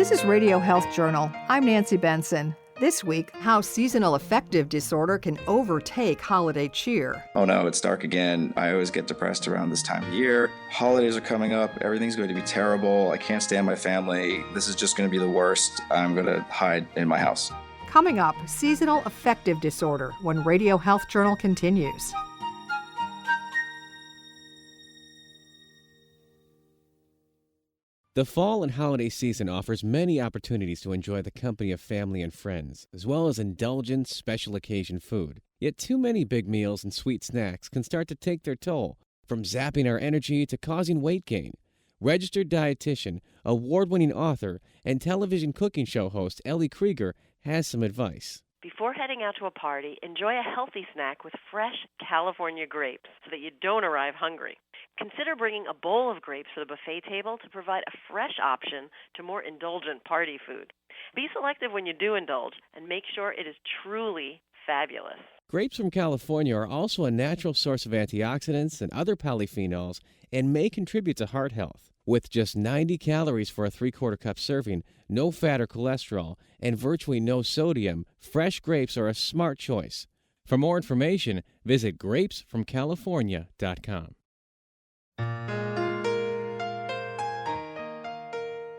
This is Radio Health Journal. I'm Nancy Benson. This week, how seasonal affective disorder can overtake holiday cheer. Oh no, it's dark again. I always get depressed around this time of year. Holidays are coming up. Everything's going to be terrible. I can't stand my family. This is just going to be the worst. I'm going to hide in my house. Coming up, seasonal affective disorder when Radio Health Journal continues. The fall and holiday season offers many opportunities to enjoy the company of family and friends, as well as indulgent, special occasion food. Yet too many big meals and sweet snacks can start to take their toll, from zapping our energy to causing weight gain. Registered dietitian, award-winning author, and television cooking show host Ellie Krieger has some advice. Before heading out to a party, enjoy a healthy snack with fresh California grapes so that you don't arrive hungry. Consider bringing a bowl of grapes to the buffet table to provide a fresh option to more indulgent party food. Be selective when you do indulge and make sure it is truly fabulous. Grapes from California are also a natural source of antioxidants and other polyphenols and may contribute to heart health. With just 90 calories for a 3/4 cup serving, no fat or cholesterol, and virtually no sodium, fresh grapes are a smart choice. For more information, visit grapesfromcalifornia.com.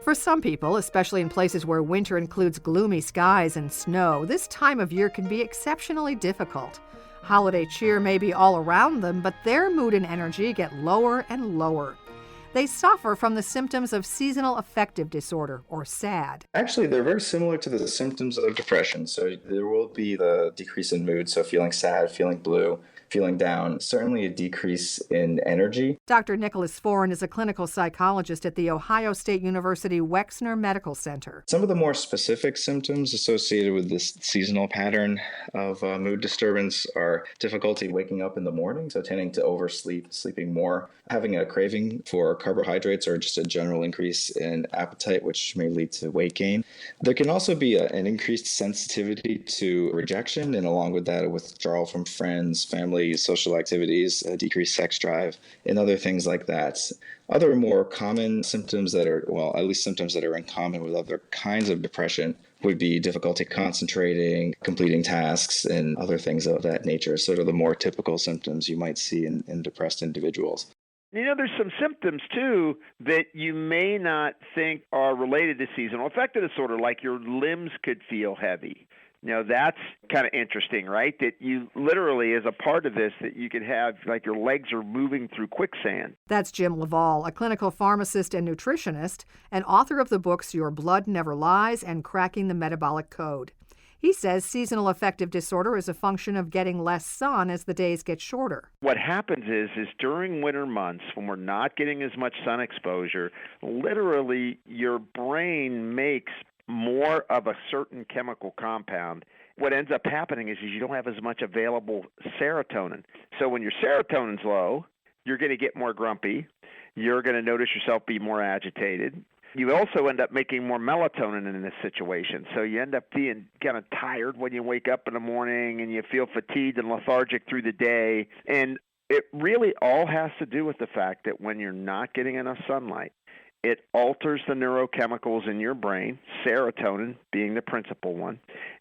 For some people, especially in places where winter includes gloomy skies and snow, this time of year can be exceptionally difficult. Holiday cheer may be all around them, but their mood and energy get lower and lower. They suffer from the symptoms of seasonal affective disorder, or SAD. Actually, they're very similar to the symptoms of depression. So there will be the decrease in mood, so feeling sad, feeling blue, feeling down, certainly a decrease in energy. Dr. Nicholas Foran is a clinical psychologist at the Ohio State University Wexner Medical Center. Some of the more specific symptoms associated with this seasonal pattern of mood disturbance are difficulty waking up in the morning, so tending to oversleep, sleeping more, having a craving for carbohydrates or just a general increase in appetite, which may lead to weight gain. There can also be an increased sensitivity to rejection, and along with that, a withdrawal from friends, family, social activities, a decreased sex drive, and other things like that. Other more common symptoms that are, well, at least symptoms that are in common with other kinds of depression would be difficulty concentrating, completing tasks, and other things of that nature. Sort of the more typical symptoms you might see in depressed individuals. You know, there's some symptoms, too, that you may not think are related to seasonal affective disorder, like your limbs could feel heavy. You know, that's kind of interesting, right? That you literally, as a part of this, that you could have, like your legs are moving through quicksand. That's Jim Laval, a clinical pharmacist and nutritionist, and author of the books Your Blood Never Lies and Cracking the Metabolic Code. He says seasonal affective disorder is a function of getting less sun as the days get shorter. What happens is during winter months, when we're not getting as much sun exposure, literally your brain makes more of a certain chemical compound. What ends up happening is you don't have as much available serotonin. So when your serotonin's low, you're going to get more grumpy. You're going to notice yourself be more agitated. You also end up making more melatonin in this situation. So you end up being kind of tired when you wake up in the morning, and you feel fatigued and lethargic through the day. And it really all has to do with the fact that when you're not getting enough sunlight, it alters the neurochemicals in your brain, serotonin being the principal one,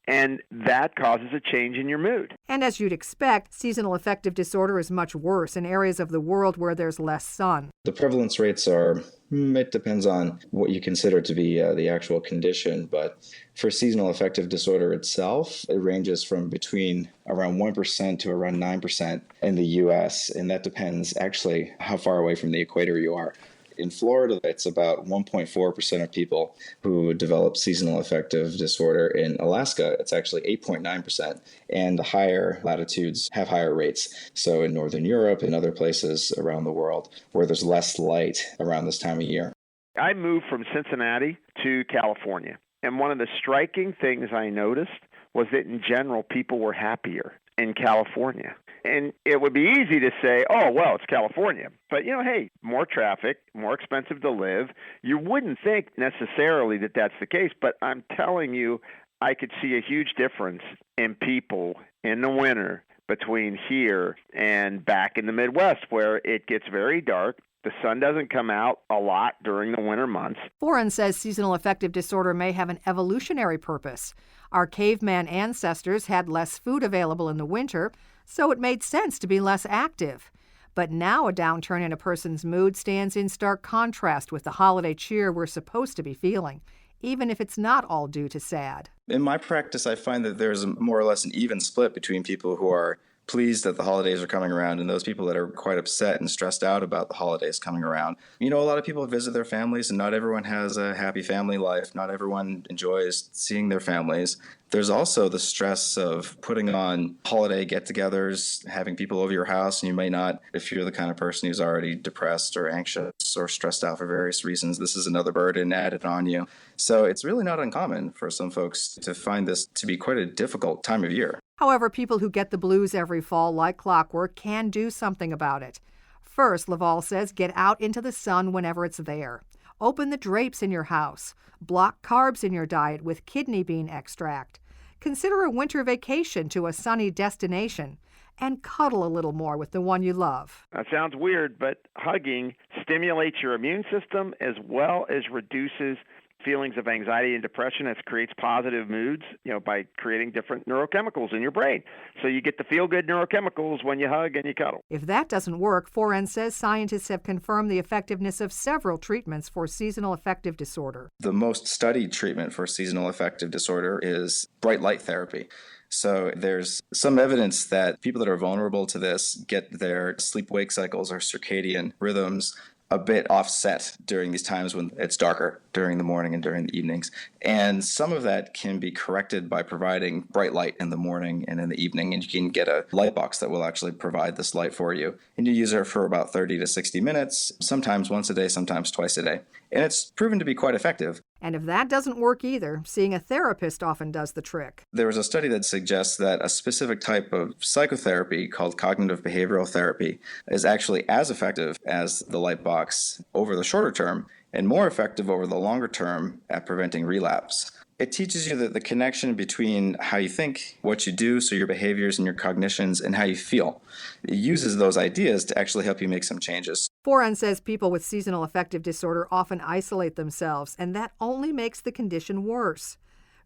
and that causes a change in your mood. And as you'd expect, seasonal affective disorder is much worse in areas of the world where there's less sun. The prevalence rates are, it depends on what you consider to be the actual condition, but for seasonal affective disorder itself, it ranges from between around 1% to around 9% in the U.S., and that depends actually how far away from the equator you are. In Florida, it's about 1.4% of people who develop seasonal affective disorder. In Alaska, it's actually 8.9%. And the higher latitudes have higher rates. So in Northern Europe and other places around the world where there's less light around this time of year. I moved from Cincinnati to California. And one of the striking things I noticed was that in general, people were happier in California. And it would be easy to say, oh, well, it's California. But, you know, hey, more traffic, more expensive to live. You wouldn't think necessarily that that's the case, but I'm telling you, I could see a huge difference in people in the winter between here and back in the Midwest, where it gets very dark. The sun doesn't come out a lot during the winter months. Foran says seasonal affective disorder may have an evolutionary purpose. Our caveman ancestors had less food available in the winter, so it made sense to be less active. But now a downturn in a person's mood stands in stark contrast with the holiday cheer we're supposed to be feeling, even if it's not all due to SAD. In my practice, I find that there's more or less an even split between people who are pleased that the holidays are coming around and those people that are quite upset and stressed out about the holidays coming around. You know, a lot of people visit their families, and not everyone has a happy family life. Not everyone enjoys seeing their families. There's also the stress of putting on holiday get-togethers, having people over your house, and you may not, if you're the kind of person who's already depressed or anxious or stressed out for various reasons, this is another burden added on you. So it's really not uncommon for some folks to find this to be quite a difficult time of year. However, people who get the blues every fall like clockwork can do something about it. First, Laval says, get out into the sun whenever it's there. Open the drapes in your house. Block carbs in your diet with kidney bean extract. Consider a winter vacation to a sunny destination. And cuddle a little more with the one you love. That sounds weird, but hugging stimulates your immune system as well as reduces feelings of anxiety and depression. It creates positive moods, by creating different neurochemicals in your brain. So you get the feel-good neurochemicals when you hug and you cuddle. If that doesn't work, Foran says scientists have confirmed the effectiveness of several treatments for seasonal affective disorder. The most studied treatment for seasonal affective disorder is bright light therapy. So there's some evidence that people that are vulnerable to this get their sleep-wake cycles or circadian rhythms a bit offset during these times when it's darker during the morning and during the evenings. And some of that can be corrected by providing bright light in the morning and in the evening. And you can get a light box that will actually provide this light for you. And you use it for about 30 to 60 minutes, sometimes once a day, sometimes twice a day. And it's proven to be quite effective. And if that doesn't work either, seeing a therapist often does the trick. There was a study that suggests that a specific type of psychotherapy called cognitive behavioral therapy is actually as effective as the light box over the shorter term and more effective over the longer term at preventing relapse. It teaches you that the connection between how you think, what you do, so your behaviors and your cognitions, and how you feel. It uses those ideas to actually help you make some changes. Foran says people with seasonal affective disorder often isolate themselves, and that only makes the condition worse.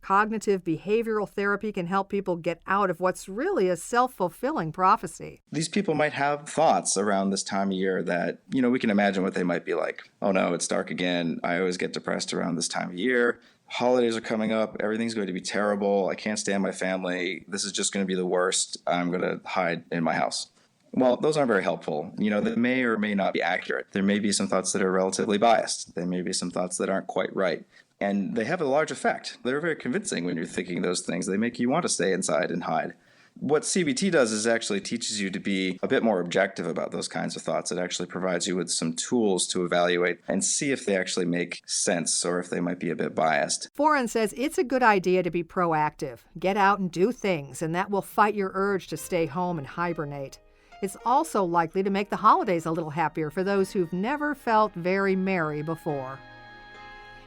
Cognitive behavioral therapy can help people get out of what's really a self-fulfilling prophecy. These people might have thoughts around this time of year that, we can imagine what they might be like. Oh no, it's dark again. I always get depressed around this time of year. Holidays are coming up. Everything's going to be terrible. I can't stand my family. This is just going to be the worst. I'm going to hide in my house. Well, those aren't very helpful. They may or may not be accurate. There may be some thoughts that are relatively biased. There may be some thoughts that aren't quite right. And they have a large effect. They're very convincing when you're thinking those things. They make you want to stay inside and hide. What CBT does is actually teaches you to be a bit more objective about those kinds of thoughts. It actually provides you with some tools to evaluate and see if they actually make sense or if they might be a bit biased. Foran says it's a good idea to be proactive. Get out and do things, and that will fight your urge to stay home and hibernate. It's also likely to make the holidays a little happier for those who've never felt very merry before.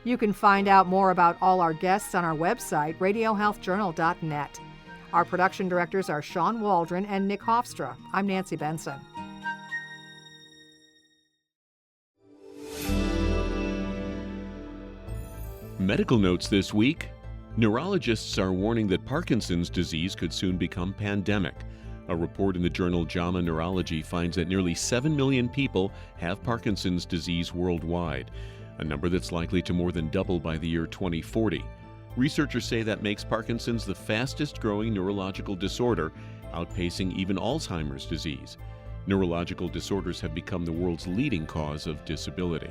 You can find out more about all our guests on our website, radiohealthjournal.net. Our production directors are Sean Waldron and Nick Hofstra. I'm Nancy Benson. Medical notes this week. Neurologists are warning that Parkinson's disease could soon become pandemic. A report in the journal JAMA Neurology finds that nearly 7 million people have Parkinson's disease worldwide, a number that's likely to more than double by the year 2040. Researchers say that makes Parkinson's the fastest growing neurological disorder, outpacing even Alzheimer's disease. Neurological disorders have become the world's leading cause of disability.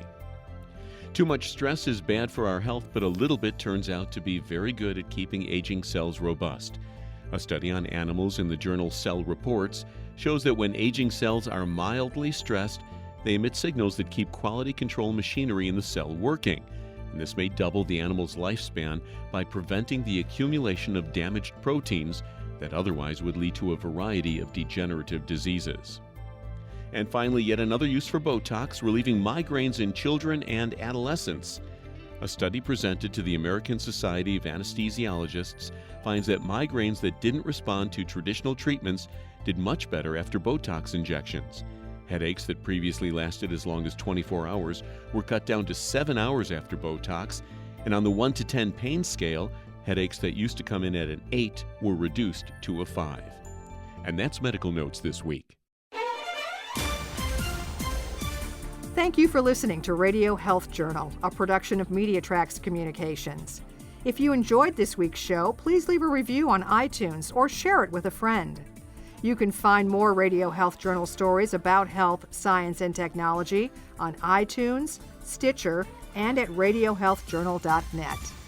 Too much stress is bad for our health, but a little bit turns out to be very good at keeping aging cells robust. A study on animals in the journal Cell Reports shows that when aging cells are mildly stressed, they emit signals that keep quality control machinery in the cell working. And this may double the animal's lifespan by preventing the accumulation of damaged proteins that otherwise would lead to a variety of degenerative diseases. And finally, yet another use for Botox, relieving migraines in children and adolescents. A study presented to the American Society of Anesthesiologists finds that migraines that didn't respond to traditional treatments did much better after Botox injections. Headaches that previously lasted as long as 24 hours were cut down to 7 hours after Botox, and on the 1 to 10 pain scale, headaches that used to come in at an 8 were reduced to a 5. And that's Medical Notes this week. Thank you for listening to Radio Health Journal, a production of MediaTrax Communications. If you enjoyed this week's show, please leave a review on iTunes or share it with a friend. You can find more Radio Health Journal stories about health, science, and technology on iTunes, Stitcher, and at radiohealthjournal.net.